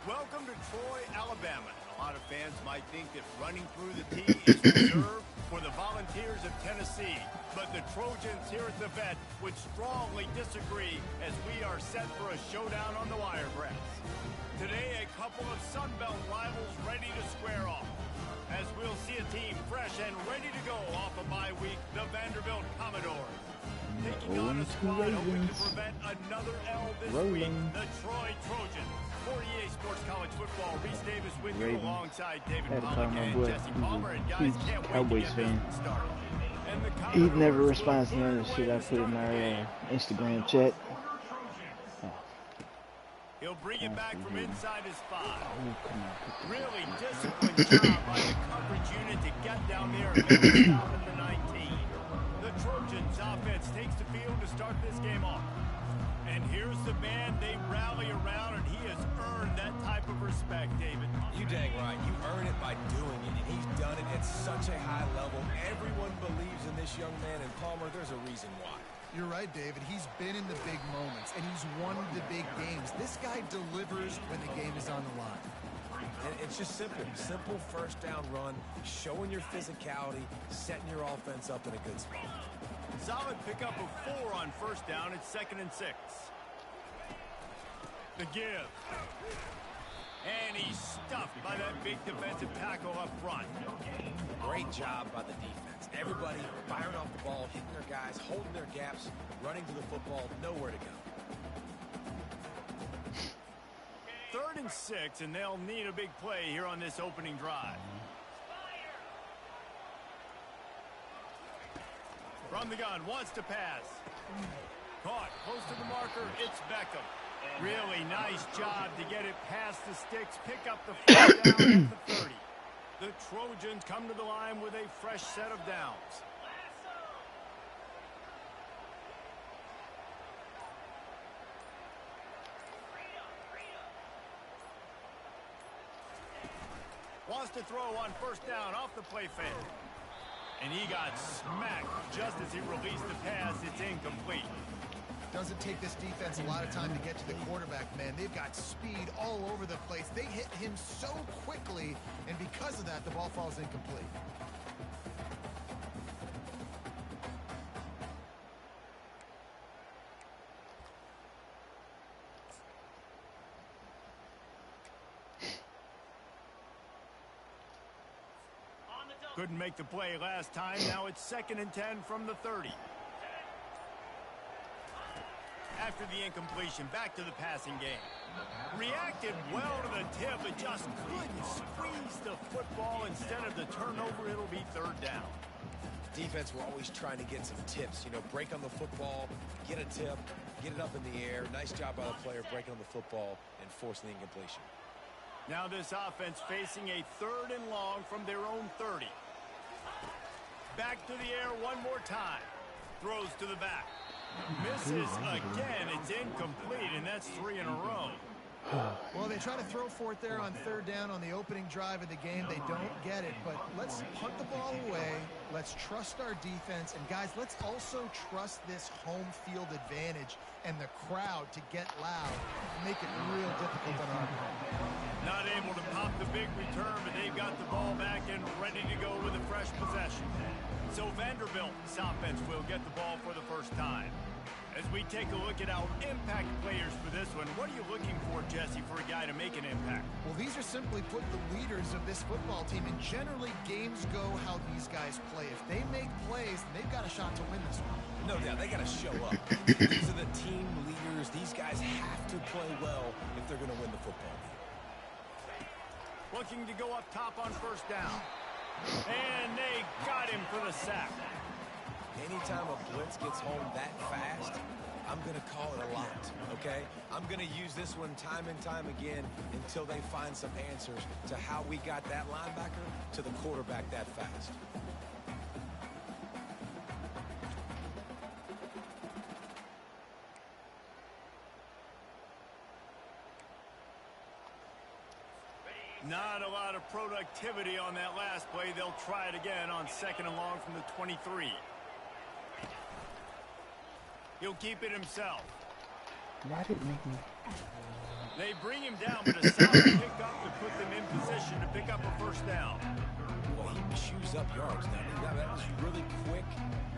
Welcome to Troy, Alabama. A lot of fans might think that running through the tee is reserved for the Volunteers of Tennessee. But the Trojans here at the Vet would strongly disagree as we are set for a showdown on the Wiregrass. Today, a couple of Sun Belt rivals ready to square off. As we'll see a team fresh and ready to go off a bye week, the Vanderbilt Commodores. Taking on a squad hoping to prevent another L this week, the Troy Trojans. For EA Sports College Football, Reese Davis with you alongside David Pollack and Jesse Palmer. And guys, can't wait to get this started. He never responds to none of the shit I put in our Instagram chat. He'll bring it back from inside his 5. Really disciplined job by the coverage unit to get down there and make a stop at the 19. The Trojans offense takes the field to start this game off. And here's the man they rally around, and he has earned that type of respect, David. You dang right. You earn it by doing it, and he's done it at such a high level. Everyone believes in this young man, and Palmer, there's a reason why. You're right, David. He's been in the big moments, and he's won the big games. This guy delivers when the game is on the line. And it's just simple. Simple first down run, showing your physicality, setting your offense up in a good spot. Solid pickup of 4 on first down. It's 2nd and 6. The give. And he's stuffed by that big defensive tackle up front. Great job by the defense. Everybody firing off the ball, hitting their guys, holding their gaps, running to the football, nowhere to go. 3rd and 6, and they'll need a big play here on this opening drive. From the gun, wants to pass. Caught, close to the marker, it's Beckham. Really nice job to get it past the sticks, pick up the first down at the 30. The Trojans come to the line with a fresh set of downs. Wants to throw on first down off the play fake. And he got smacked just as he released the pass. It's incomplete. Doesn't take this defense a lot of time to get to the quarterback, man. They've got speed all over the place. They hit him so quickly, and because of that, the ball falls incomplete. Couldn't make the play last time. Now it's 2nd and 10 from the 30. After the incompletion, back to the passing game. Reacted well to the tip, but just couldn't squeeze the football. Instead of the turnover, it'll be 3rd down. Defense, we're always trying to get some tips. You know, break on the football, get a tip, get it up in the air. Nice job by the player breaking on the football and forcing the incompletion. Now this offense facing a 3rd and long from their own 30. Back to the air one more time. Throws to the back. Misses again. It's incomplete, and that's 3 in a row. Well, they try to throw for it there on 3rd down on the opening drive of the game. They don't get it, but let's punt the ball away. Let's trust our defense. And, guys, let's also trust this home field advantage and the crowd to get loud, make it real difficult on our part. Not able to pop the big return, but they've got the ball back and ready to go with a fresh possession. So Vanderbilt's offense will get the ball for the first time. As we take a look at our impact players for this one, what are you looking for, Jesse, for a guy to make an impact? Well, these are simply put the leaders of this football team, and generally games go how these guys play. If they make plays, they've got a shot to win this one. No doubt, they got to show up. These are the team leaders. These guys have to play well if they're going to win the football game. Looking to go up top on first down. And they got him for the sack. Anytime a blitz gets home that fast, I'm going to call it a lot, okay? I'm going to use this one time and time again until they find some answers to how we got that linebacker to the quarterback that fast. Not a lot of productivity on that last play. They'll try it again on 2nd and long from the 23. He'll keep it himself. Why did it make me? They bring him down, but a solid pickup to put them in position to pick up a first down. Well, he chews up yards now. That was really quick,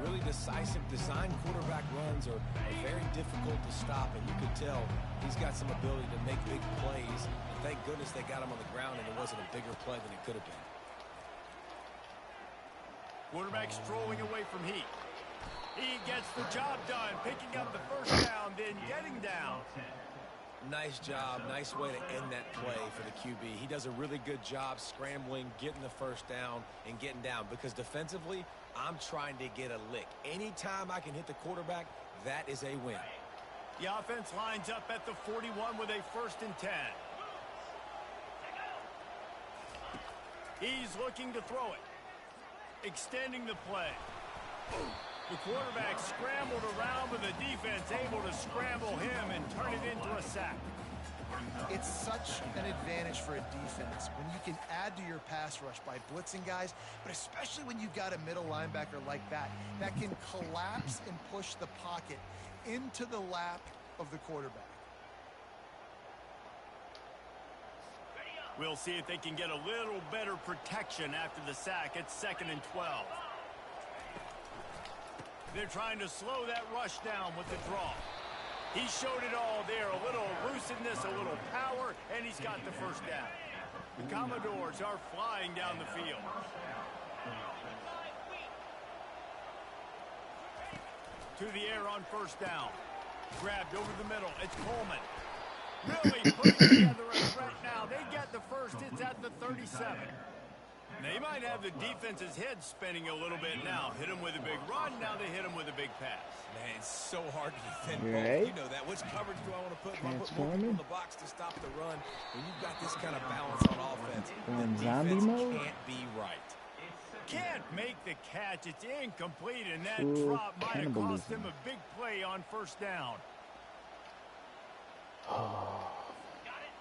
really decisive. Design quarterback runs are very difficult to stop, and you could tell he's got some ability to make big plays. And thank goodness they got him on the ground and it wasn't a bigger play than it could have been. Quarterback strolling away from Heat. He gets the job done, picking up the first down, then getting down. Nice job. Nice way to end that play for the QB. He does a really good job scrambling, getting the first down, and getting down. Because defensively, I'm trying to get a lick. Anytime I can hit the quarterback, that is a win. The offense lines up at the 41 with a 1st and 10. He's looking to throw it. Extending the play. The quarterback scrambled around, but the defense able to scramble him and turn it into a sack. It's such an advantage for a defense when you can add to your pass rush by blitzing guys, but especially when you've got a middle linebacker like that can collapse and push the pocket into the lap of the quarterback. We'll see if they can get a little better protection after the sack at 2nd and 12. They're trying to slow that rush down with the draw. He showed it all there, a little elusiveness, a little power, and he's got the first down. The Commodores are flying down the field. To the air on 1st down. Grabbed over the middle. It's Coleman. Really putting together a threat now. They get the first. It's at the 37. They might have the defense's head spinning a little bit now. Hit him with a big run. Now they hit him with a big pass. Man, it's so hard to defend both. Right. You know that. Which coverage do I want to put? Do I put Transforming. more in the box to stop the run? When you've got this kind of balance on offense, Going the zombie defense mode? can't be right. Can't make the catch. It's incomplete, and that Full drop might have cost cannibalism. him a big play on 1st down.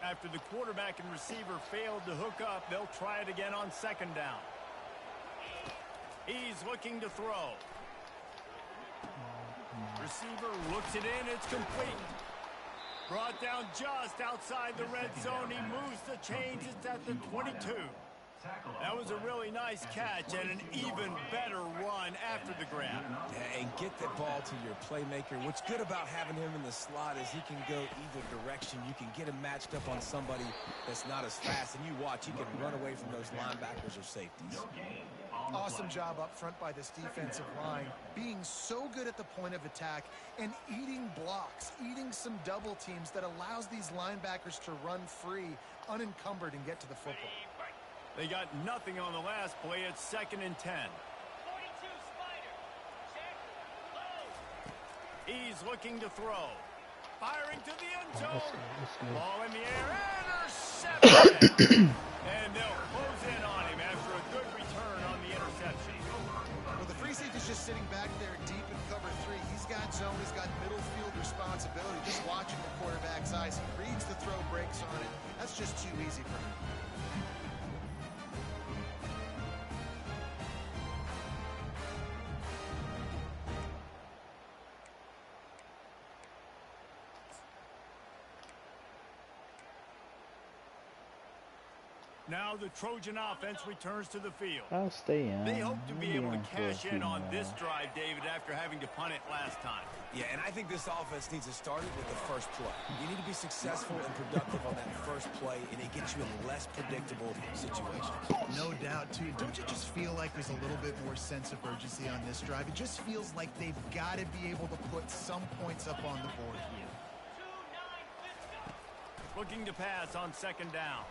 After the quarterback and receiver failed to hook up, they'll try it again on 2nd down. He's looking to throw. Receiver looks it in. It's complete. Brought down just outside the red zone. He moves the chains. It's at the 22. That was a really nice catch and an even better run after the grab. And get the ball to your playmaker. What's good about having him in the slot is he can go either direction. You can get him matched up on somebody that's not as fast, and you watch, he can run away from those linebackers or safeties. Awesome job up front by this defensive line, being so good at the point of attack and eating blocks, eating some double teams that allows these linebackers to run free, unencumbered, and get to the football. They got nothing on the last play. It's 2nd and 10. He's looking to throw. Firing to the end zone. Ball in the air. Interception. And they'll close in on him after a good return on the interception. Well, the free safety's just sitting back there deep in cover 3. He's got zone. He's got middle field responsibility. Just watching the quarterback's eyes. He reads the throw, breaks on it. That's just too easy for him. Now the Trojan offense returns to the field. I'll stay on. They hope to be I'll able to on for a cash few in on more. this drive, David, after having to punt it last time. Yeah, and I think this offense needs to start it with the first play. You need to be successful and productive on that first play, and it gets you in less predictable situations. No doubt, too. Don't you just feel like there's a little bit more sense of urgency on this drive? It just feels like they've got to be able to put some points up on the board here. Looking to pass on 2nd down.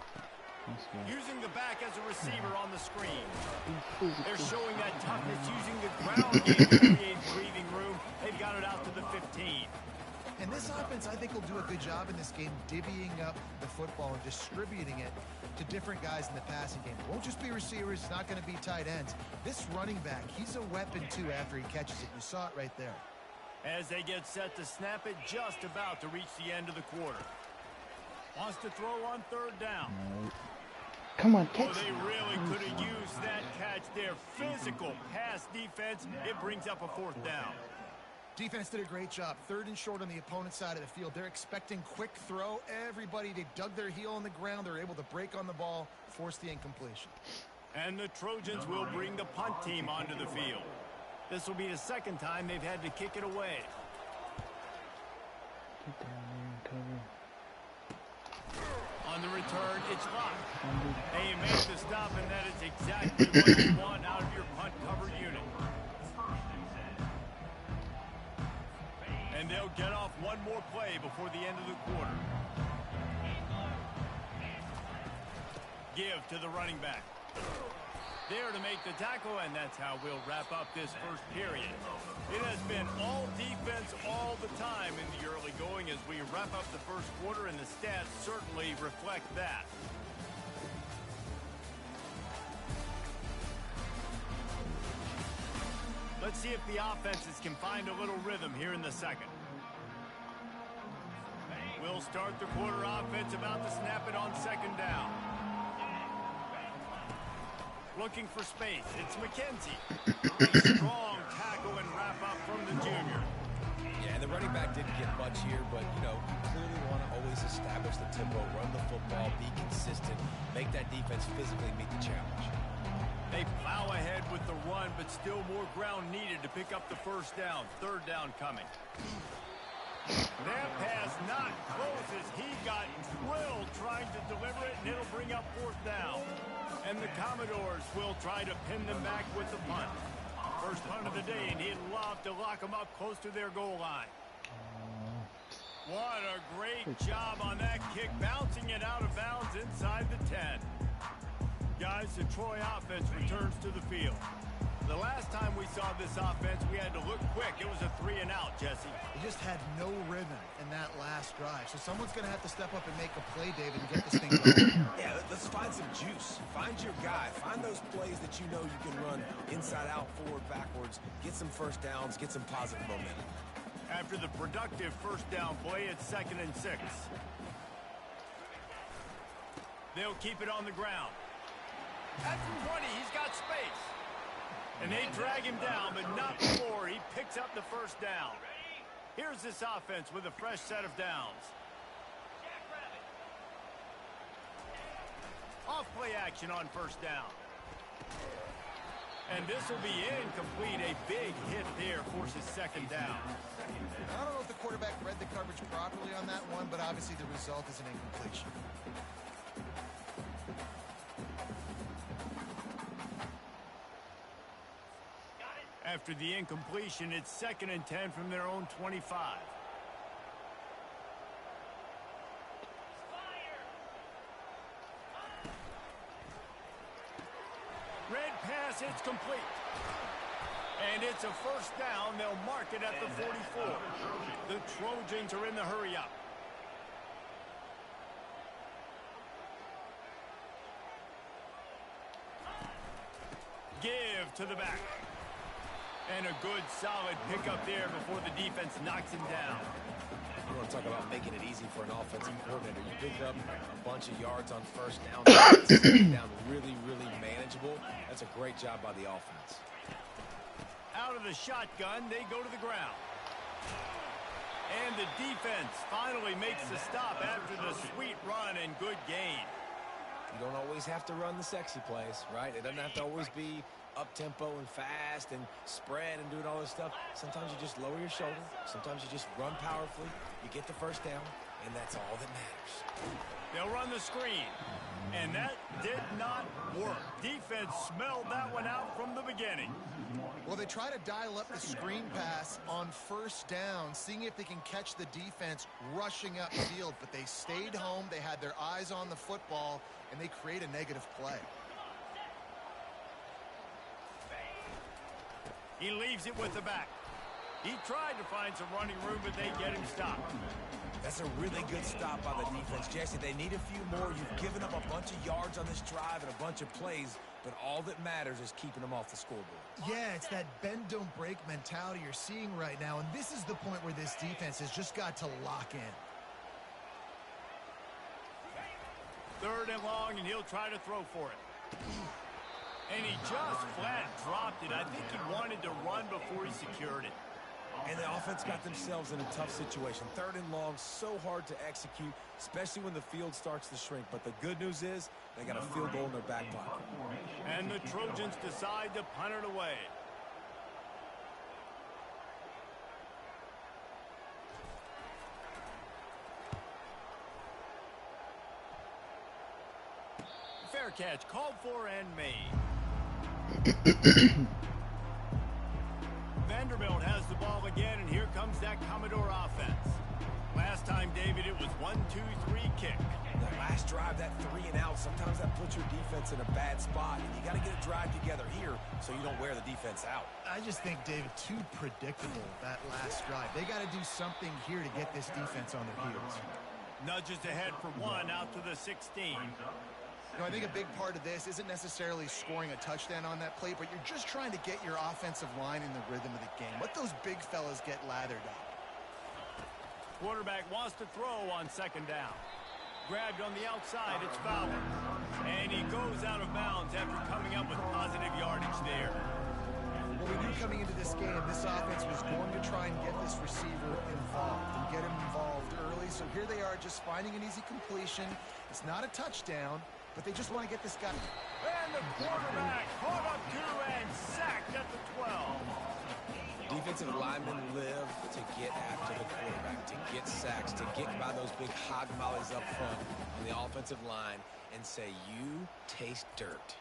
That's good. Using the back as a receiver on the screen. They're showing that toughness, using the ground game to create breathing room. They've got it out to the 15. And this offense, I think, will do a good job in this game divvying up the football and distributing it to different guys in the passing game. It won't just be receivers. It's not going to be tight ends. This running back, he's a weapon, too, after he catches it. You saw it right there. As they get set to snap it, just about to reach the end of the quarter. Wants to throw on 3rd down. No. Come on, Oh, catch they it. really could have used that catch there. Physical pass defense. It brings up a 4th down. Defense did a great job. 3rd and short on the opponent's side of the field. They're expecting quick throw. Everybody, they dug their heel on the ground. They're able to break on the ball, force the incompletion. And the Trojans will bring the punt team onto the field. This will be the 2nd time they've had to kick it away. Get down there and cover. On the return, it's locked. They make the stop, and that is exactly what you want out of your punt cover unit. And they'll get off one more play before the end of the quarter. Give to the running back. There to make the tackle, and that's how we'll wrap up this first period. It has been all defense all the time in the early going as we wrap up the first quarter, and the stats certainly reflect that. Let's see if the offenses can find a little rhythm here in the 2nd. We'll start the quarter offense about to snap it on 2nd down. Looking for space. It's McKenzie. A strong tackle and wrap up from the junior. Yeah, the running back didn't get much here, but, you know, you clearly want to always establish the tempo, run the football, be consistent, make that defense physically meet the challenge. They plow ahead with the run, but still more ground needed to pick up the 1st down. 3rd down coming. That pass not close as he got drilled trying to deliver it, and it'll bring up 4th down. And the Commodores will try to pin them back with the punt. First punt of the day, and he'd love to lock them up close to their goal line. What a great job on that kick, bouncing it out of bounds inside the 10. Guys, the Troy offense returns to the field. The last time we saw this offense, we had to look quick. It was a 3-and-out, Jesse. They just had no rhythm in that last drive. So someone's going to have to step up and make a play, David, and get this thing going. Yeah, let's find some juice. Find your guy. Find those plays that you know you can run inside out, forward, backwards. Get some 1st downs. Get some positive momentum. After the productive 1st down play, it's 2nd and 6. They'll keep it on the ground. At the 20, he's got space. And they drag him down, but not before he picks up the 1st down. Here's this offense with a fresh set of downs. Off play action on 1st down. And this will be incomplete. A big hit there forces 2nd down. I don't know if the quarterback read the coverage properly on that one, but obviously the result is an incompletion. After the incompletion, it's 2nd and 10 from their own 25. Red pass, it's complete. And it's a 1st down. They'll mark it at the 44. The Trojans are in the hurry up. Give to the back. And a good, solid pickup there before the defense knocks him down. You want to talk about making it easy for an offensive coordinator. You pick up a bunch of yards on 1st down. Down really, really manageable. That's a great job by the offense. Out of the shotgun, they go to the ground. And the defense finally makes the stop after the sweet run and good gain. You don't always have to run the sexy plays, right? It doesn't have to always be up-tempo and fast and spread and doing all this stuff. Sometimes you just lower your shoulder. Sometimes you just run powerfully. You get the 1st down, and that's all that matters. They'll run the screen, and that did not work. Defense smelled that one out from the beginning. Well, they try to dial up the screen pass on 1st down, seeing if they can catch the defense rushing upfield, but they stayed home. They had their eyes on the football, and they create a negative play. He leaves it with the back. He tried to find some running room, but they get him stopped. That's a really good stop by the defense, Jesse. They need a few more. You've given up a bunch of yards on this drive and a bunch of plays, but all that matters is keeping them off the scoreboard. Yeah, it's that bend, don't break mentality you're seeing right now, and this is the point where this defense has just got to lock in. 3rd and long, and he'll try to throw for it. And he just flat dropped it. I think he wanted to run before he secured it. And the offense got themselves in a tough situation. 3rd and long, so hard to execute, especially when the field starts to shrink. But the good news is they got a field goal in their back pocket. And the Trojans decide to punt it away. Fair catch, called for and made. Vanderbilt has the ball again, and here comes that Commodore offense. Last time, David, it was 1-2-3 kick. That last drive, that 3 and out, sometimes that puts your defense in a bad spot, and you got to get a drive together here so you don't wear the defense out. I just think, David, too predictable, that last drive. They got to do something here to get this defense on their heels. Nudges ahead for 1 out to the 16. You know, I think a big part of this isn't necessarily scoring a touchdown on that play, but you're just trying to get your offensive line in the rhythm of the game. Let those big fellas get lathered up. Quarterback wants to throw on 2nd down. Grabbed on the outside, it's Fowler. And he goes out of bounds after coming up with positive yardage there. Well, we knew coming into this game, this offense was going to try and get this receiver involved and get him involved early. So here they are just finding an easy completion. It's not a touchdown, but they just want to get this guy. And the quarterback caught up to and sacked at the 12. Defensive linemen live to get after the quarterback, to get sacks, to get by those big hog mollies up front on the offensive line and say, you taste dirt.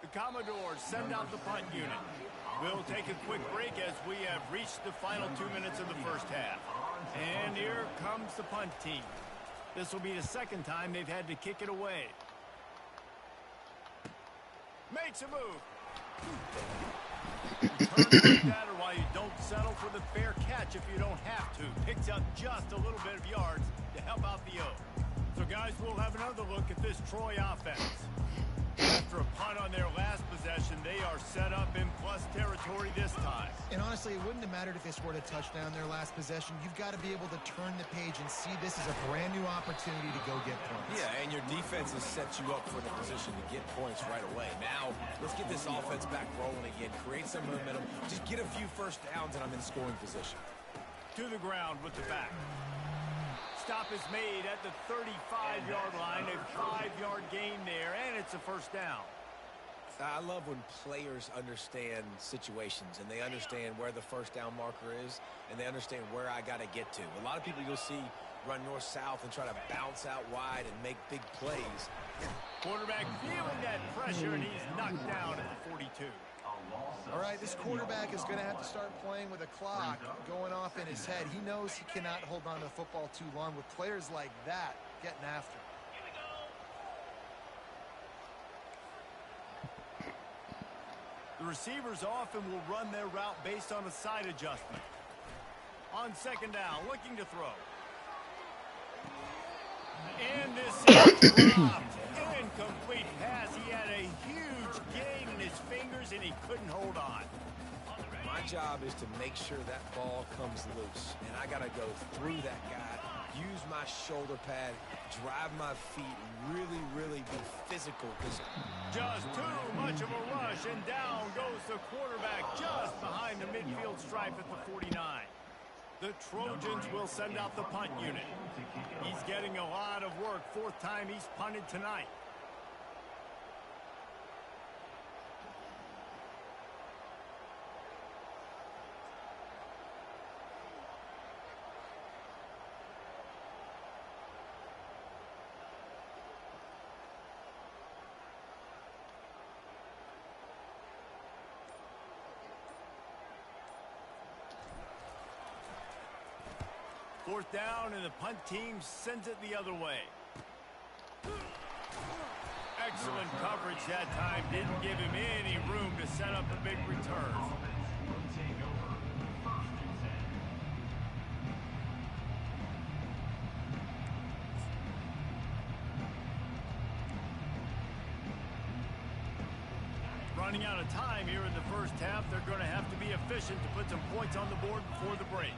The Commodores send out the punt unit. We'll take a quick break as we have reached the final 2 minutes of the first half. And here comes the punt team. This will be the 2nd time they've had to kick it away. Makes a move. Turn like that, or why you don't settle for the fair catch if you don't have to. Picks up just a little bit of yards to help out the O. So, guys, we'll have another look at this Troy offense. After a punt on their last possession, they are set up in plus territory this time. And honestly, it wouldn't have mattered if they scored a touchdown their last possession. You've got to be able to turn the page and see this as a brand new opportunity to go get points. Yeah, and your defense has set you up for the position to get points right away. Now, let's get this offense back rolling again. Create some momentum. Just get a few first downs, and I'm in scoring position. To the ground with the back. Stop is made at the 35-yard line, a 5-yard gain there, and it's a first down. I love when players understand situations and they understand where the first down marker is and they understand where I got to get to. A lot of people you'll see run north-south and try to bounce out wide and make big plays. Quarterback feeling that pressure, and he's knocked down at the 42. All right, this quarterback is going to have to start playing with a clock going off in his head. He knows he cannot hold on to the football too long with players like that getting after. The receivers often will run their route based on a side adjustment. On 2nd down, looking to throw. And this is dropped. Incomplete pass. He had a huge gain in his fingers, and he couldn't hold on. My job is to make sure that ball comes loose, and I got to go through that guy, use my shoulder pad, drive my feet, really, really be physical. Just too much of a rush, and down goes the quarterback just behind the midfield stripe at the 49. The Trojans will send out the punt unit. He's getting a lot of work. 4th time he's punted tonight. Fourth down, and the punt team sends it the other way. Excellent coverage that time. Didn't give him any room to set up a big return. Running out of time here in the first half. They're going to have to be efficient to put some points on the board before the break.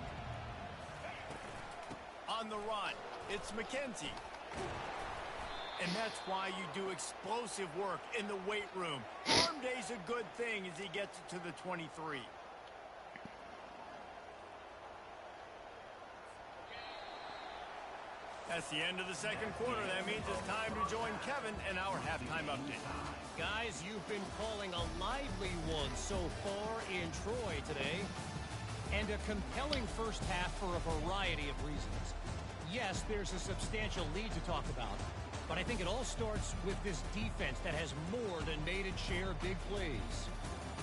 On the run, it's McKenzie. And that's why you do explosive work in the weight room. Arm day's a good thing as he gets it to the 23. That's the end of the second quarter. That means it's time to join Kevin in our halftime update. Guys, you've been calling a lively one so far in Troy today. And a compelling first half for a variety of reasons. Yes, there's a substantial lead to talk about, but I think it all starts with this defense that has more than made its share of big plays.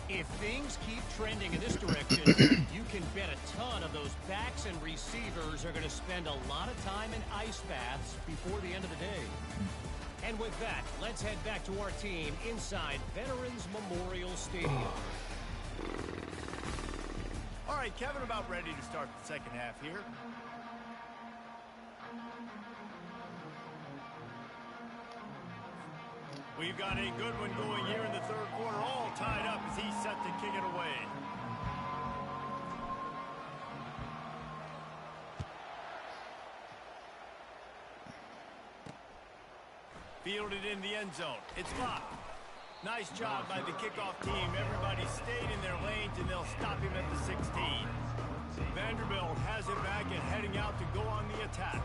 If things keep trending in this direction, you can bet a ton of those backs and receivers are going to spend a lot of time in ice baths before the end of the day. And with that, let's head back to our team inside Veterans Memorial Stadium. All right, Kevin, about ready to start the second half here. We've got a good one going here in the third quarter, all tied up as he's set to kick it away. Fielded in the end zone. It's blocked. Nice job by the kickoff team. Everybody stayed in their lanes, and they'll stop him at the 16. Vanderbilt has it back and heading out to go on the attack.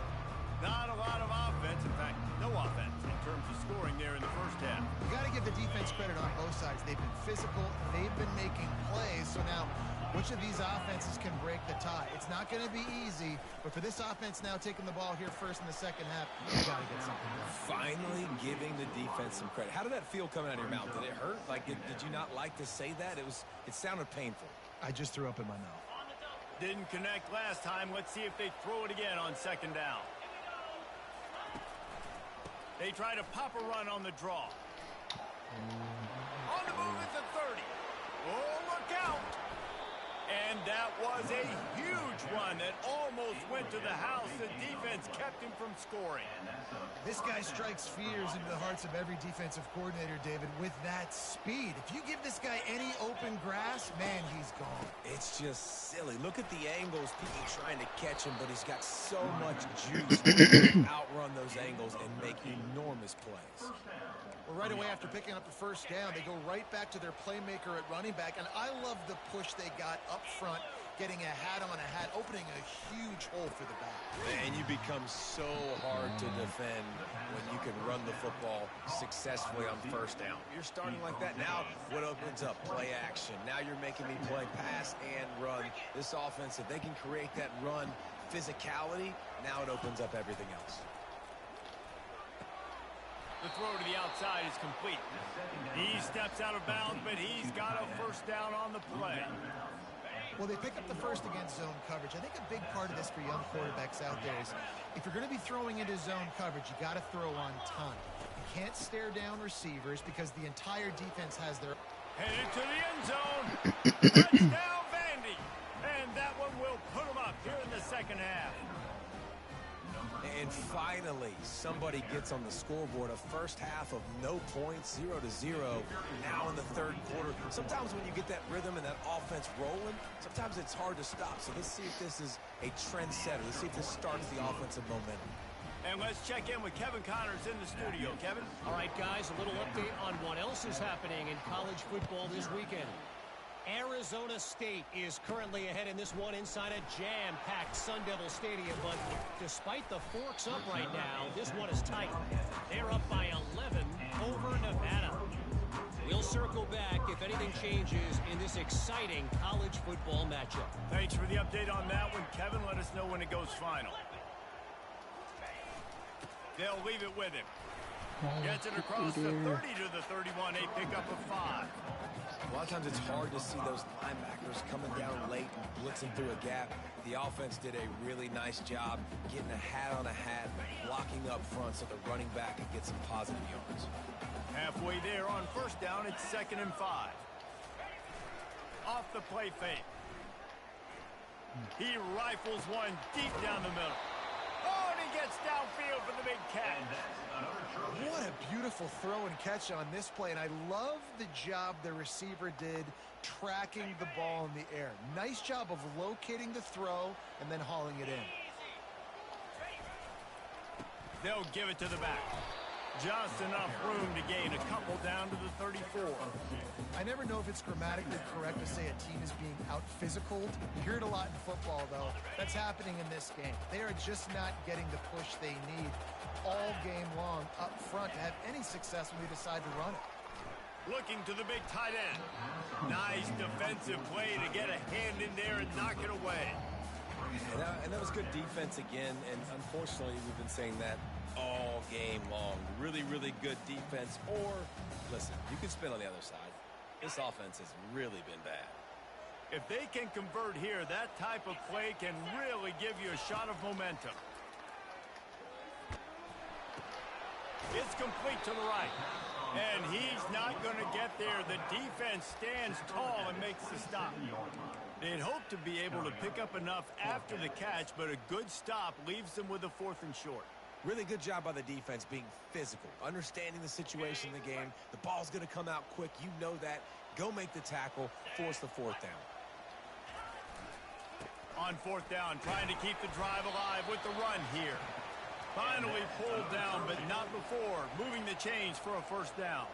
Not a lot of offense, in fact, no offense in terms of scoring there in the first half. You got to give the defense credit on both sides. They've been physical. They've been making plays. So now, which of these offenses can break the tie? It's not going to be easy, but for this offense now taking the ball here first in the second half, you got to get something done. Finally giving the defense some credit. How did that feel coming out of your mouth? Did it hurt? Like, did you not like to say that? It sounded painful. I just threw up in my mouth. Didn't connect last time. Let's see if they throw it again on second down. They try to pop a run on the draw. On the move at the 30. Oh, look out. And that was a huge run that almost went to the house. The defense kept him from scoring. This guy strikes fears into the hearts of every defensive coordinator, David, with that speed. If you give this guy any open grass, man, he's gone. It's just silly. Look at the angles, people trying to catch him, but he's got so much juice to outrun those angles and make enormous plays. Well, right away after picking up the first down, they go right back to their playmaker at running back, and I love the push they got up front, getting a hat on a hat, opening a huge hole for the back. And you become so hard to defend when you can run the football successfully on first down. You're starting like that. Now what opens up? Play action. Now you're making me play pass and run. This offense, if they can create that run physicality, now it opens up everything else. The throw to the outside is complete. He steps out of bounds, but he's got a first down on the play. Well, they pick up the first against zone coverage. I think a big part of this for young quarterbacks out there is if you're going to be throwing into zone coverage, you got to throw on time. You can't stare down receivers because the entire defense has their... Headed to the end zone. Touchdown, Vandy. And that one will put him up here in the second half. And finally, somebody gets on the scoreboard. A first half of no points, 0-0. Now in the third quarter. Sometimes when you get that rhythm and that offense rolling, sometimes it's hard to stop. So let's see if this is a trendsetter. Let's see if this starts the offensive momentum. And let's check in with Kevin Connors in the studio. Kevin? All right, guys, a little update on what else is happening in college football this weekend. Arizona State is currently ahead in this one inside a jam-packed Sun Devil Stadium, but despite the forks up right now, this one is tight. They're up by 11 over Nevada. We'll circle back if anything changes in this exciting college football matchup. Thanks for the update on that one, Kevin. Let us know when it goes final. They'll leave it with him. Gets it across the 30 to the 31, a pickup of 5. A lot of times it's hard to see those linebackers coming down late and blitzing through a gap. The offense did a really nice job getting a hat on a hat, blocking up front so the running back could get some positive yards. Halfway there on first down, it's 2nd and 5. Off the play fake. He rifles one deep down the middle. Oh, and he gets downfield for the big catch. What a beautiful throw and catch on this play, and I love the job the receiver did tracking the ball in the air. Nice job of locating the throw and then hauling it in. They'll give it to the back. Just enough room to gain a couple down to the 34. I never know if it's grammatically correct to say a team is being out-physicaled. You hear it a lot in football, though. That's happening in this game. They are just not getting the push they need all game long up front to have any success when they decide to run it. Looking to the big tight end. Nice defensive play to get a hand in there and knock it away. And that was good defense again, and unfortunately we've been saying that all game long. Really, really good defense. Or, listen, you can spin on the other side. This offense has really been bad. If they can convert here, that type of play can really give you a shot of momentum. It's complete to the right. And he's not going to get there. The defense stands tall and makes the stop. They'd hope to be able to pick up enough after the catch, but a good stop leaves them with a 4th and short. Really good job by the defense being physical, understanding the situation in the game. The ball's going to come out quick. You know that. Go make the tackle, force the 4th down. On 4th down, trying to keep the drive alive with the run here. Finally pulled down, but not before. Moving the chains for a 1st down.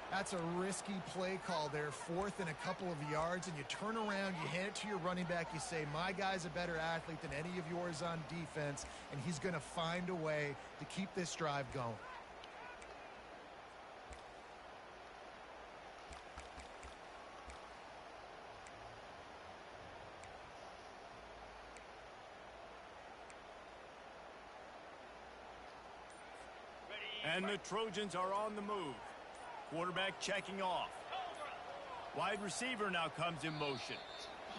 That's a risky play call there, 4th and a couple of yards, and you turn around, you hand it to your running back, you say, my guy's a better athlete than any of yours on defense, and he's going to find a way to keep this drive going. And the Trojans are on the move. Quarterback checking off. Wide receiver now comes in motion.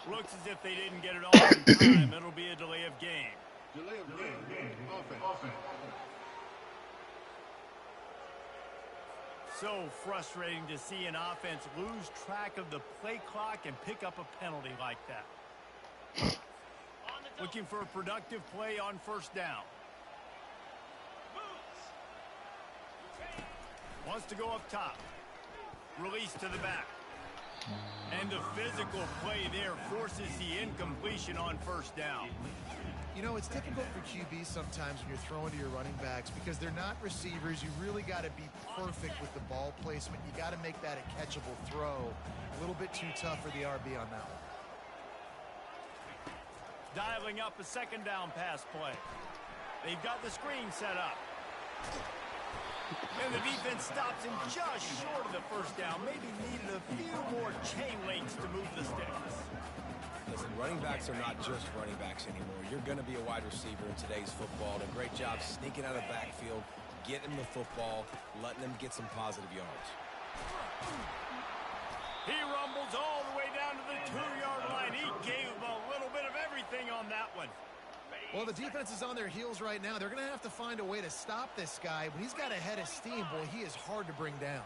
Looks as if they didn't get it all in time. It'll be a delay of game. Delay of game. Offense. So frustrating to see an offense lose track of the play clock and pick up a penalty like that. Looking for a productive play on 1st down. Wants to go up top. Release to the back. And the physical play there forces the incompletion on 1st down. You know, it's difficult for QBs sometimes when you're throwing to your running backs because they're not receivers. You really got to be perfect with the ball placement. You got to make that a catchable throw. A little bit too tough for the RB on that one. Dialing up a 2nd down pass play. They've got the screen set up. And the defense stops him just short of the 1st down. Maybe needed a few more chain links to move the sticks. Listen, running backs are not just running backs anymore. You're going to be a wide receiver in today's football. And a great job sneaking out of the backfield, getting the football, letting them get some positive yards. He rumbles all the way down to the 2-yard line. He gave a little bit of everything on that one. Well, the defense is on their heels right now. They're going to have to find a way to stop this guy. When he's got a head of steam, boy, he is hard to bring down.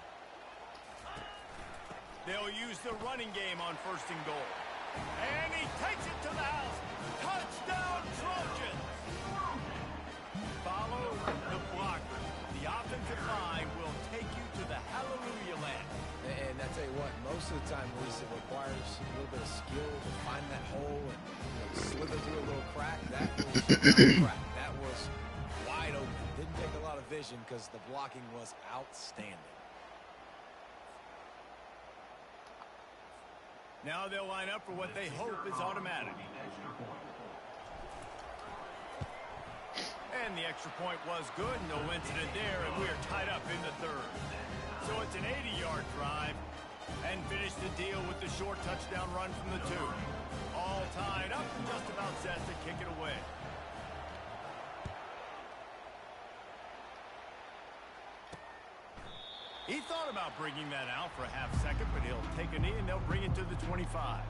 They'll use the running game on 1st and goal. And he takes it to the house. Touchdown, Trojans! Follow the blocker. The offensive line will take you to the hallelujah land. And I tell you what, most of the time, Luis, it requires a little bit of skill to find that hole and slither through a little crack. That was not a crack. That was wide open. Didn't take a lot of vision because the blocking was outstanding. Now they'll line up for what they hope is automatic. And the extra point was good. No incident there, and we're tied up in the 3rd. So it's an 80-yard drive. And finish the deal with the short touchdown run from the 2. All tied up and just about set to kick it away. He thought about bringing that out for a half second, but he'll take a knee and they'll bring it to the 25.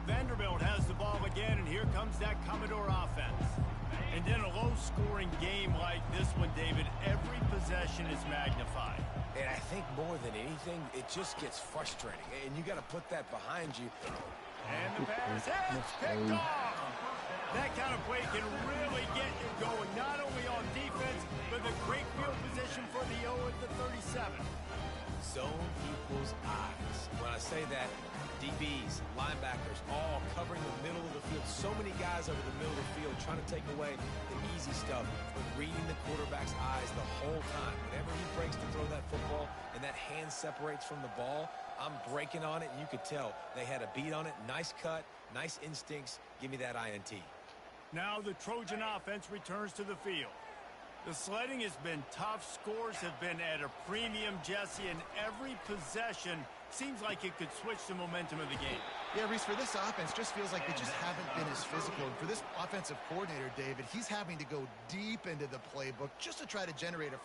Vanderbilt has the ball again, and here comes that Commodore offense. And in a low-scoring game like this one, David, every possession is magnified. And I think more than anything, it just gets frustrating. And you got to put that behind you. And the pass is picked off. That kind of play can really get you going, not only on defense, but the great field position for the O at the 37. Zone equals eyes. When I say that, DBs, linebackers, all covering the middle of the field. So many guys over the middle of the field trying to take away the easy stuff, but reading the quarterback's eyes the whole time. Whenever he breaks to throw that football and that hand separates from the ball, I'm breaking on it, and you could tell they had a beat on it. Nice cut, nice instincts. Give me that INT. Now the Trojan offense returns to the field. The sledding has been tough. Scores have been at a premium, Jesse, and every possession seems like it could switch the momentum of the game. Yeah, Reese, for this offense, just feels like they just haven't been as physical. And for this offensive coordinator, David, he's having to go deep into the playbook just to try to generate a...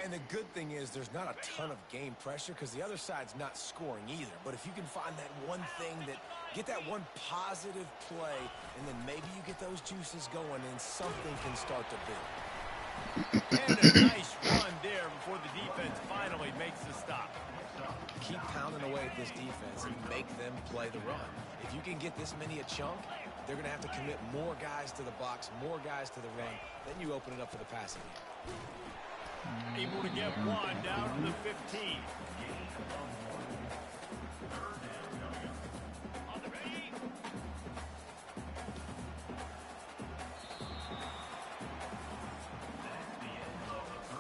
And the good thing is there's not a ton of game pressure because the other side's not scoring either. But if you can find that one thing get that one positive play, and then maybe you get those juices going and something can start to build. And a nice run there before the defense finally makes the stop. Keep pounding away at this defense and make them play the run. If you can get this many a chunk, they're going to have to commit more guys to the box, more guys to the run. Then you open it up for the passing game. Able to get one down to the 15.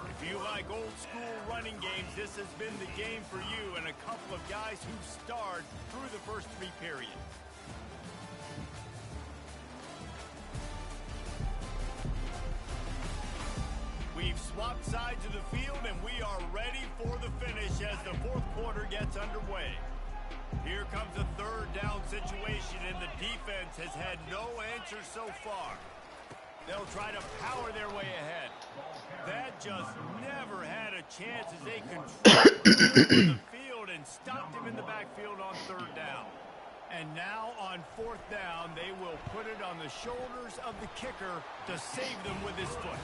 If you like old school running games, this has been the game for you and a couple of guys who starred through the first three periods. We've swapped sides of the field, and we are ready for the finish as the fourth quarter gets underway. Here comes a third down situation, and the defense has had no answer so far. They'll try to power their way ahead. That just never had a chance as they controlled the field and stopped him in the backfield on third down. And now on fourth down, they will put it on the shoulders of the kicker to save them with his foot.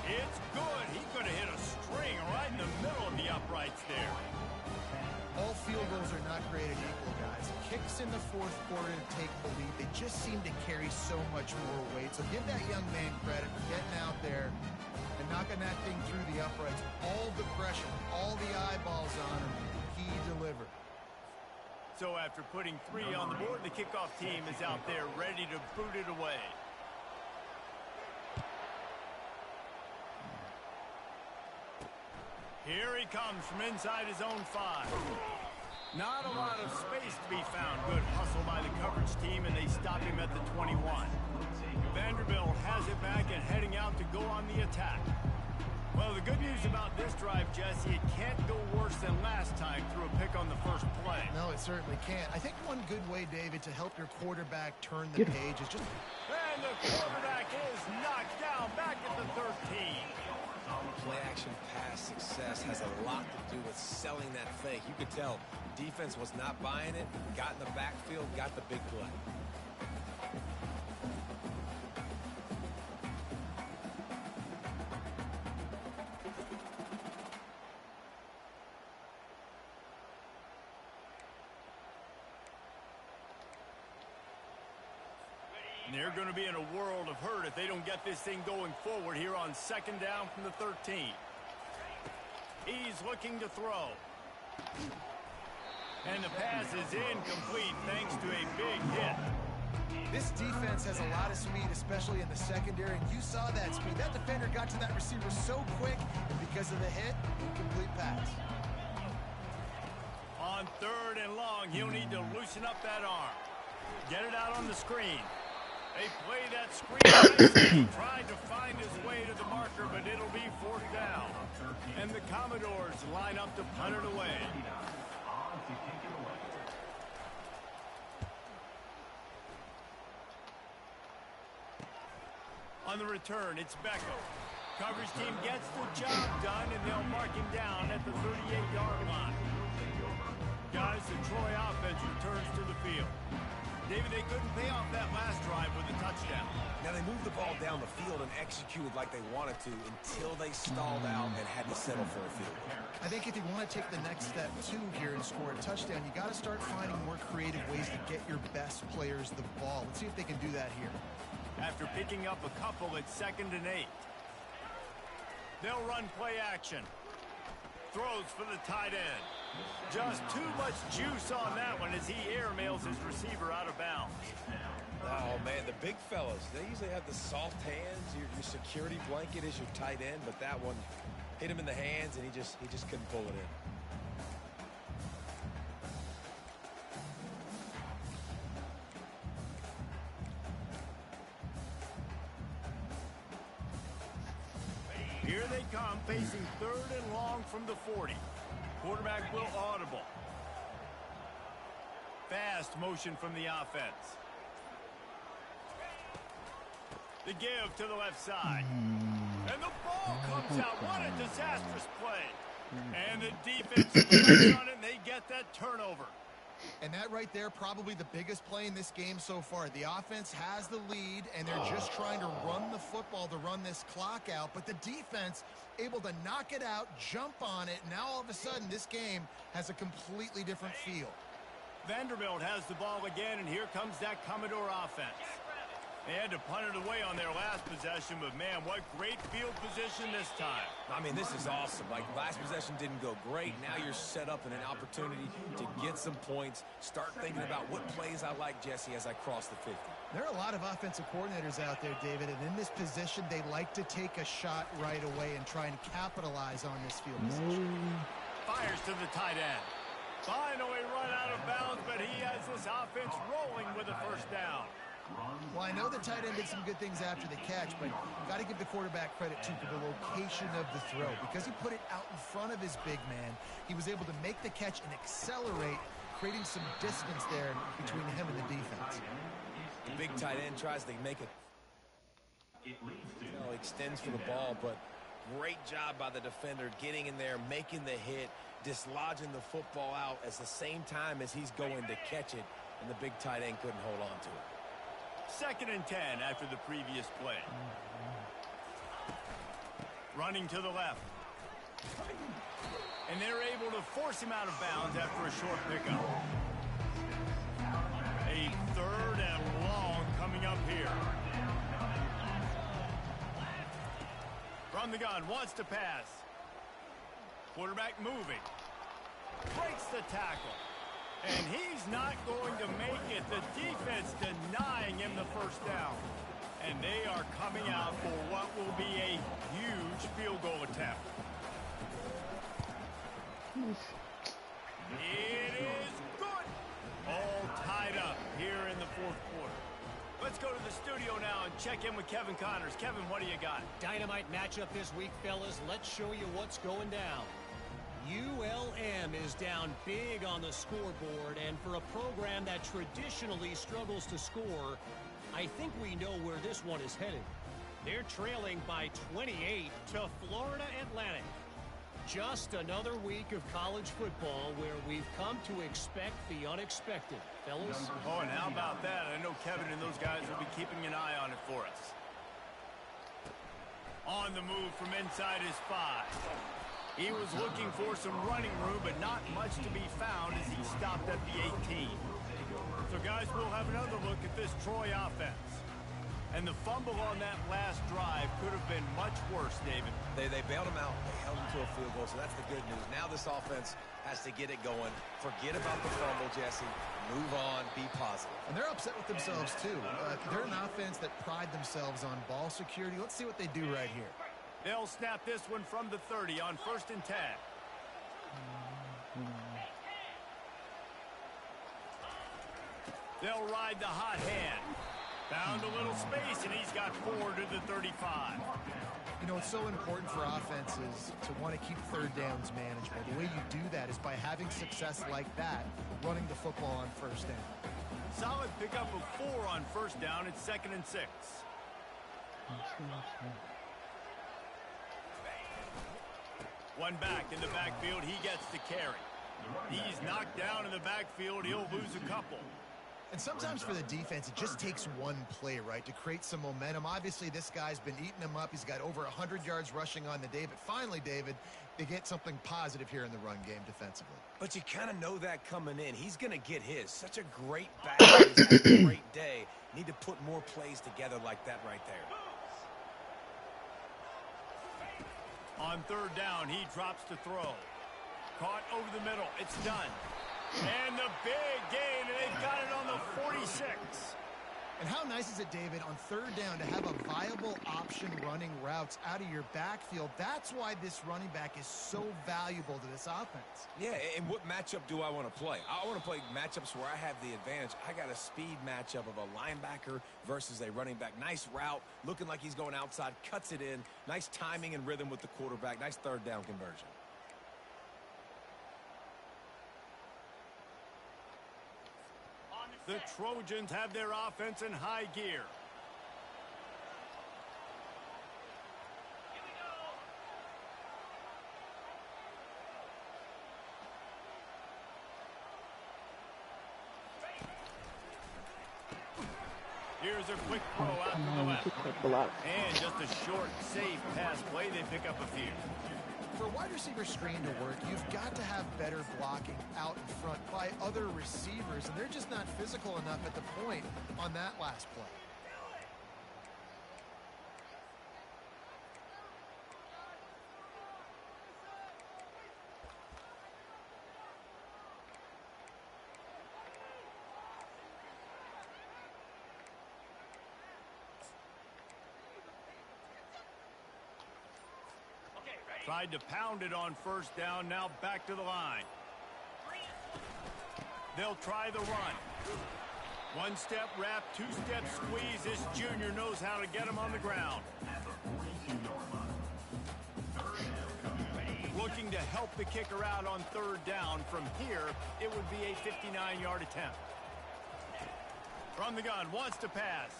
It's good. He could have hit a string right in the middle of the uprights there. All field goals are not created equal, guys. Kicks in the fourth quarter to take the lead. They just seem to carry so much more weight. So give that young man credit for getting out there and knocking that thing through the uprights. All the pressure, all the eyeballs on him, he delivered. So after putting 3 on the board, the kickoff team is out there ready to boot it away. Here he comes from inside his own 5. Not a lot of space to be found. Good hustle by the coverage team, and they stop him at the 21. Vanderbilt has it back and heading out to go on the attack. Well, the good news about this drive, Jesse, it can't go worse than last time through a pick on the first play. No, it certainly can't. I think one good way, David, to help your quarterback turn the page is just... And the quarterback is knocked down back at the 13. Play-action pass success has a lot to do with selling that fake. You could tell defense was not buying it, got in the backfield, got the big play. They're going to be in a world of hurt if they don't get this thing going forward here on second down from the 13. He's looking to throw. And the pass is incomplete thanks to a big hit. This defense has a lot of speed, especially in the secondary, and you saw that speed. That defender got to that receiver so quick, and because of the hit, incomplete pass. On third and long, he'll need to loosen up that arm. Get it out on the screen. They play that screen nicely. Tried to find his way to the marker, but it'll be fourth down. And the Commodores line up to punt it away. On the return, it's Beckham. Coverage team gets the job done, and they'll mark him down at the 38-yard line. Guys, the Troy offense returns to the field. David, they couldn't pay off that last drive with a touchdown. Now they moved the ball down the field and executed like they wanted to until they stalled out and had to settle for a field goal. I think if you want to take the next step, too, here and score a touchdown, you got to start finding more creative ways to get your best players the ball. Let's see if they can do that here. After picking up a couple, it's 2nd and 8. They'll run play action. Throws for the tight end. Just too much juice on that one as he airmails his receiver out of bounds. Oh, man, the big fellas, they usually have the soft hands. Your security blanket is your tight end, but that one hit him in the hands, and he just couldn't pull it in. Here they come, facing 3rd and long from the 40. Quarterback will audible. Fast motion from the offense. The give to the left side. And the ball comes out. What a disastrous play. And the defense lands on it, and they get that turnover. And that right there, probably the biggest play in this game so far. The offense has the lead, and they're just trying to run the football to run this clock out. But the defense able to knock it out, jump on it. Now all of a sudden, this game has a completely different feel. Vanderbilt has the ball again, and here comes that Commodore offense. They had to punt it away on their last possession, but man, what great field position this time. I mean, this is awesome. Like, last possession didn't go great. Now you're set up in an opportunity to get some points. Start thinking about what plays I like, Jesse, as I cross the 50. There are a lot of offensive coordinators out there, David, and in this position, they like to take a shot right away and try and capitalize on this field position. Fires to the tight end. Finally run out of bounds, but he has this offense rolling with a first down. Well, I know the tight end did some good things after the catch, but you've got to give the quarterback credit, too, for the location of the throw. Because he put it out in front of his big man, he was able to make the catch and accelerate, creating some distance there between him and the defense. The big tight end tries to make it, extends for the ball, but great job by the defender getting in there, making the hit, dislodging the football out at the same time as he's going to catch it, and the big tight end couldn't hold on to it. 2nd and 10 after the previous play. Running to the left. And they're able to force him out of bounds after a short pickup. A 3rd and long coming up here. From the gun, wants to pass. Quarterback moving. Breaks the tackle. And he's not going to make it. The defense denying him the first down. And they are coming out for what will be a huge field goal attempt. It is good. All tied up here in the 4th quarter. Let's go to the studio now and check in with Kevin Connors. Kevin, what do you got? Dynamite matchup this week, fellas. Let's show you what's going down. ULM is down big on the scoreboard, and for a program that traditionally struggles to score, I think we know where this one is headed. They're trailing by 28 to Florida Atlantic. Just another week of college football where we've come to expect the unexpected, fellas. Oh, and how about that? I know Kevin and those guys will be keeping an eye on it for us. On the move from inside his 5. He was looking for some running room, but not much to be found as he stopped at the 18. So, guys, we'll have another look at this Troy offense. And the fumble on that last drive could have been much worse, David. They bailed him out. They held him to a field goal, so that's the good news. Now this offense has to get it going. Forget about the fumble, Jesse. Move on. Be positive. And they're upset with themselves, too. They're an offense that pride themselves on ball security. Let's see what they do right here. They'll snap this one from the 30 on 1st and 10. They'll ride the hot hand. Found a little space, and he's got 4 to the 35. You know, it's so important for offenses to want to keep 3rd downs manageable. The way you do that is by having success like that, running the football on 1st down. Solid pickup of 4 on 1st down. It's 2nd and 6. One back in the backfield. He gets the carry. He's knocked down in the backfield. He'll lose a couple. And sometimes for the defense, it just takes one play, right, to create some momentum. Obviously, this guy's been eating them up. He's got over 100 yards rushing on the day. But finally, David, they get something positive here in the run game defensively. But you kind of know that coming in. He's going to get his. Such a great back. He's had a great day. Need to put more plays together like that right there. On third down, he drops to throw. Caught over the middle. It's done. And the big gain, and they've got it on the 46. And how nice is it, David, on third down to have a viable option running routes out of your backfield? That's why this running back is so valuable to this offense. Yeah, and what matchup do I want to play? I want to play matchups where I have the advantage. I got a speed matchup of a linebacker versus a running back. Nice route, looking like he's going outside, cuts it in. Nice timing and rhythm with the quarterback. Nice third down conversion. The Trojans have their offense in high gear. Here's a quick throw out to the left. And just a short, safe pass play. They pick up a few. For a wide receiver screen to work, you've got to have better blocking out in front by other receivers, and they're just not physical enough at the point on that last play. Tried to pound it on first down, now back to the line. They'll try the run. One-step wrap, two-step squeeze. This junior knows how to get him on the ground. Looking to help the kicker out on third down. From here, it would be a 59-yard attempt. From the gun, wants to pass.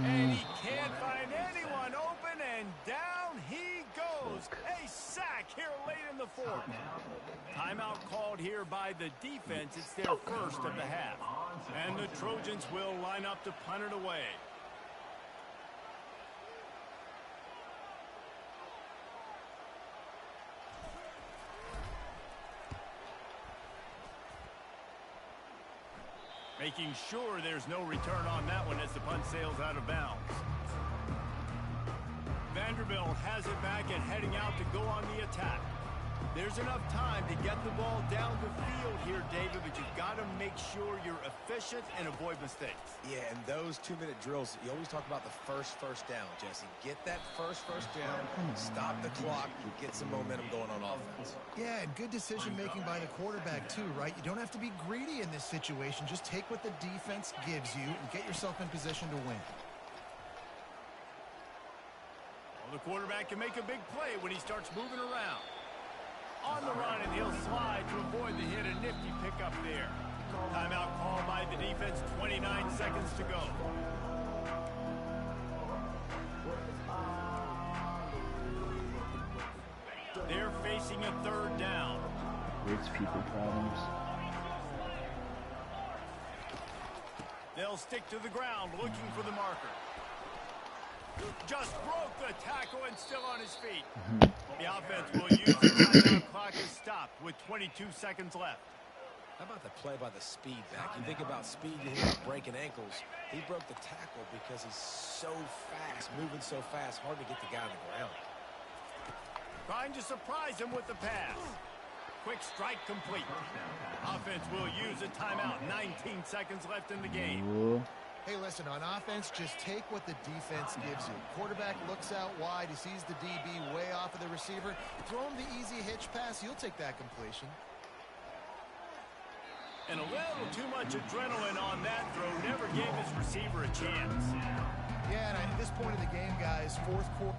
And he can't find anyone open, and down he goes. A sack here late in the fourth. Timeout called here by the defense. It's their first of the half. And the Trojans will line up to punt it away. Making sure there's no return on that one as the punt sails out of bounds. Vanderbilt has it back and heading out to go on the attack. There's enough time to get the ball down the field here, David, but you've got to make sure you're efficient and avoid mistakes. Yeah, and those 2-minute drills, you always talk about the first down, Jesse. Get that first down, stop the clock, get some momentum going on offense. Yeah, and good decision-making by the quarterback, too, right? You don't have to be greedy in this situation. Just take what the defense gives you and get yourself in position to win. Well, the quarterback can make a big play when he starts moving around. On the run, and he'll slide to avoid the hit. A nifty pickup there. Timeout called by the defense. 29 seconds to go. They're facing a third down. It's people problems. They'll stick to the ground looking for the marker. Just broke the tackle and still on his feet. The offense will use the timeout. Clock is stopped with 22 seconds left. How about the play by the speed back? You think about speed to him breaking ankles. He broke the tackle because he's so fast, moving so fast, hard to get the guy on the ground. Trying to surprise him with the pass. Quick strike complete. Offense will use a timeout. 19 seconds left in the game. Ooh. Hey, listen, on offense, just take what the defense gives you. Quarterback looks out wide. He sees the DB way off of the receiver. Throw him the easy hitch pass. You'll take that completion. And a little too much adrenaline on that throw. Never gave his receiver a chance. Yeah, and at this point in the game, guys, fourth quarter,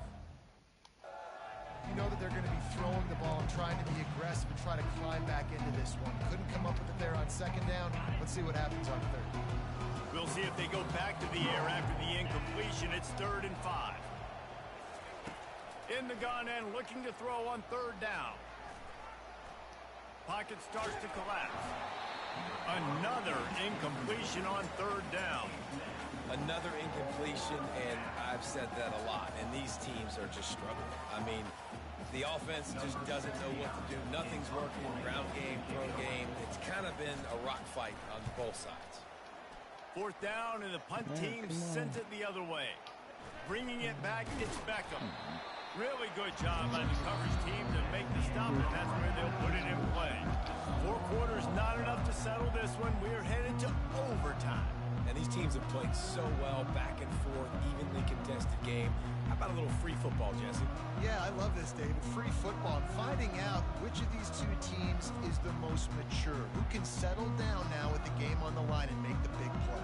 you know that they're going to be throwing the ball and trying to be aggressive and try to climb back into this one. Couldn't come up with it there on second down. Let's see what happens on third. We'll see if they go back to the air after the incompletion. It's 3rd and 5. In the gun and looking to throw on third down. Pocket starts to collapse. Another incompletion on third down. Another incompletion, and I've said that a lot, and these teams are just struggling. I mean, the offense just doesn't know what to do. Nothing's working. Ground game, throw game. It's kind of been a rock fight on both sides. Fourth down, and the punt team sent it the other way. Bringing it back, it's Beckham. Really good job by the coverage team to make the stop, and that's where they'll put it in play. 4 quarters, not enough to settle this one. We're headed to overtime. And these teams have played so well, back and forth, evenly contested game. How about a little free football, Jesse? Yeah, I love this, David. Free football. Finding out which of these two teams is the most mature. Who can settle down now with the game on the line and make the big play.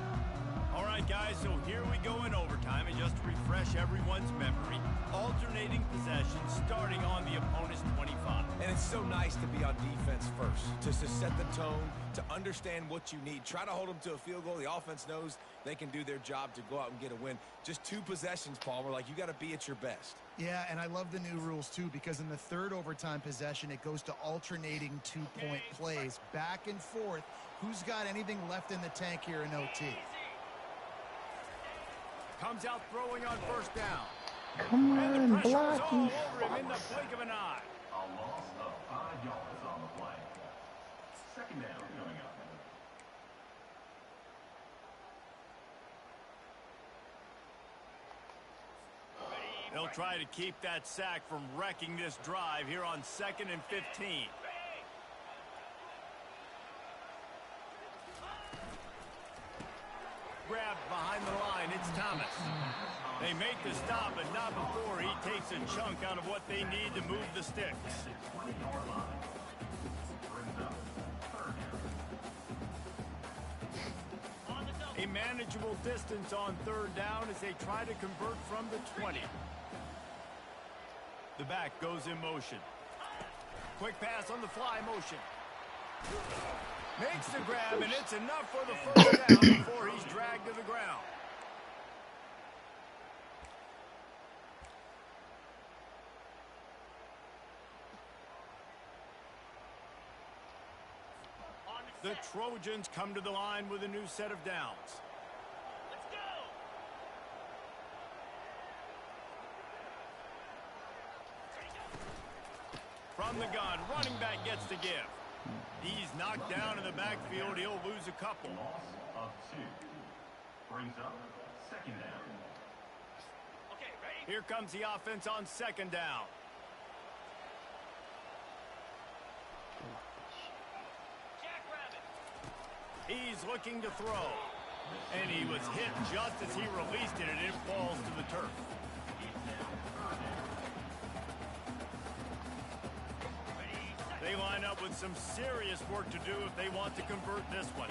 All right, guys, so here we go in overtime. And just to refresh everyone's memory, alternating possessions starting on the opponent's 25. And it's so nice to be on defense first, to set the tone, to understand what you need. Try to hold them to a field goal. The offense knows they can do their job to go out and get a win. Just 2 possessions, Palmer. Like, you got to be at your best. Yeah, and I love the new rules, too, because in the third overtime possession, it goes to alternating 2-point plays, back and forth. Who's got anything left in the tank here in OT? Comes out throwing on first down. Come And the on, pressure's all blocking. over him in the blink of an eye. A loss of 5 yards on the play. Second down coming up. They'll try to keep that sack from wrecking this drive here on 2nd and 15. Grabbed behind the line, it's Thomas. They make the stop, but not before he takes a chunk out of what they need to move the sticks. A manageable distance on third down as they try to convert from the 20. The back goes in motion. Quick pass on the fly motion. Makes the grab, and it's enough for the first down before he's dragged to the ground. The Trojans come to the line with a new set of downs. Let's go. From the gun, running back gets the give. He's knocked down in the backfield. He'll lose a couple. Loss of 2. Brings up second down. Okay, ready? Here comes the offense on second down. Jackrabbit. He's looking to throw. And he was hit just as he released it, and it falls to the turf. They line up with some serious work to do if they want to convert this one.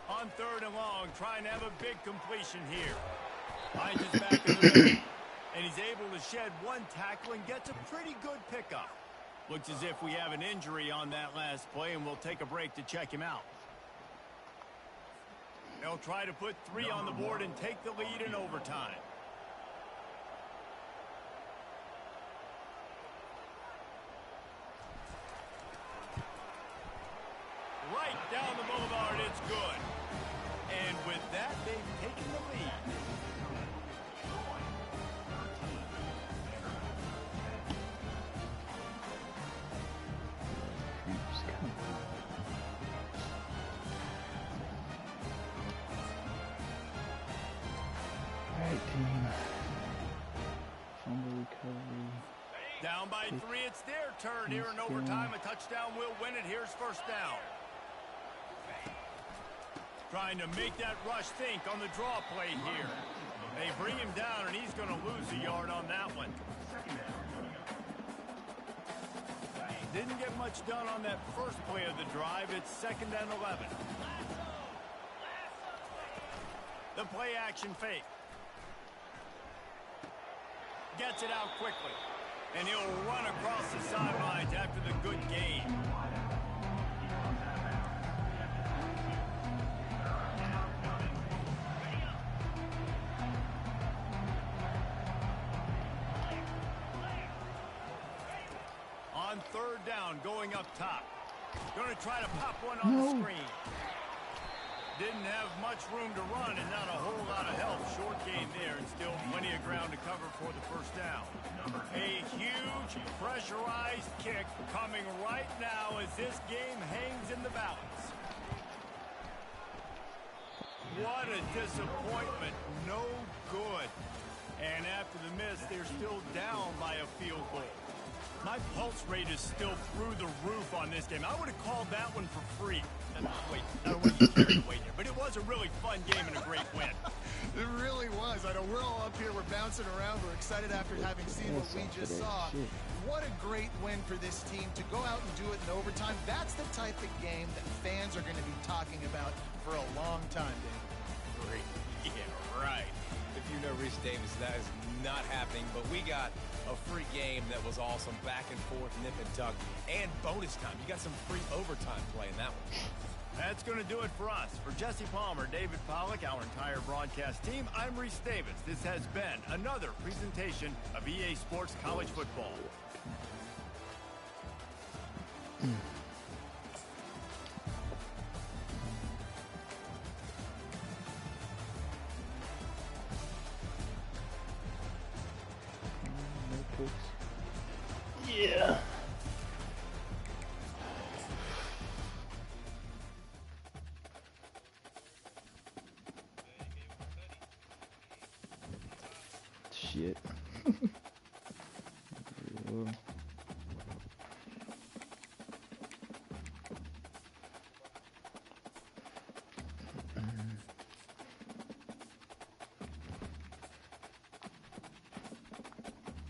On third and long, trying to have a big completion here. Finds his back in the middle. And he's able to shed one tackle and gets a pretty good pickup. Looks as if we have an injury on that last play, and we'll take a break to check him out. They'll try to put 3 on the board and take the lead in overtime. Right down the boulevard, it's good. And with that, they've taken the lead. Alright, team. Fumble recovery. Down by 3, it's their turn here in overtime. A touchdown will win it. Here's first down. Trying to make that rush think on the draw play here. They bring him down, and he's going to lose a yard on that one. Didn't get much done on that first play of the drive. It's 2nd and 11. The play action fake. Gets it out quickly. And he'll run across the sidelines after the good gain. On third down going up top. Going to try to pop one on the screen. Didn't have much room to run and not a whole lot of help. Short gain there and still plenty of ground to cover for the first down. A huge pressurized kick coming right now as this game hangs in the balance. What a disappointment. No good. And after the miss, they're still down by a field goal. My pulse rate is still through the roof on this game. I would have called that one for free. Wait, I don't want to get carried away here, but it was a really fun game and a great win. It really was. I know we're all up here, we're bouncing around, we're excited after having seen what we just saw. What a great win for this team to go out and do it in overtime. That's the type of game that fans are going to be talking about for a long time, Dave. Great. Yeah, right. If you know Rich Davis, that is not happening, but we got a free game that was awesome. Back and forth, nip and tuck, and bonus time. You got some free overtime play in that one. That's going to do it for us. For Jesse Palmer, David Pollack, our entire broadcast team, I'm Reese Davis. This has been another presentation of EA Sports College Football. Yeah. Shit.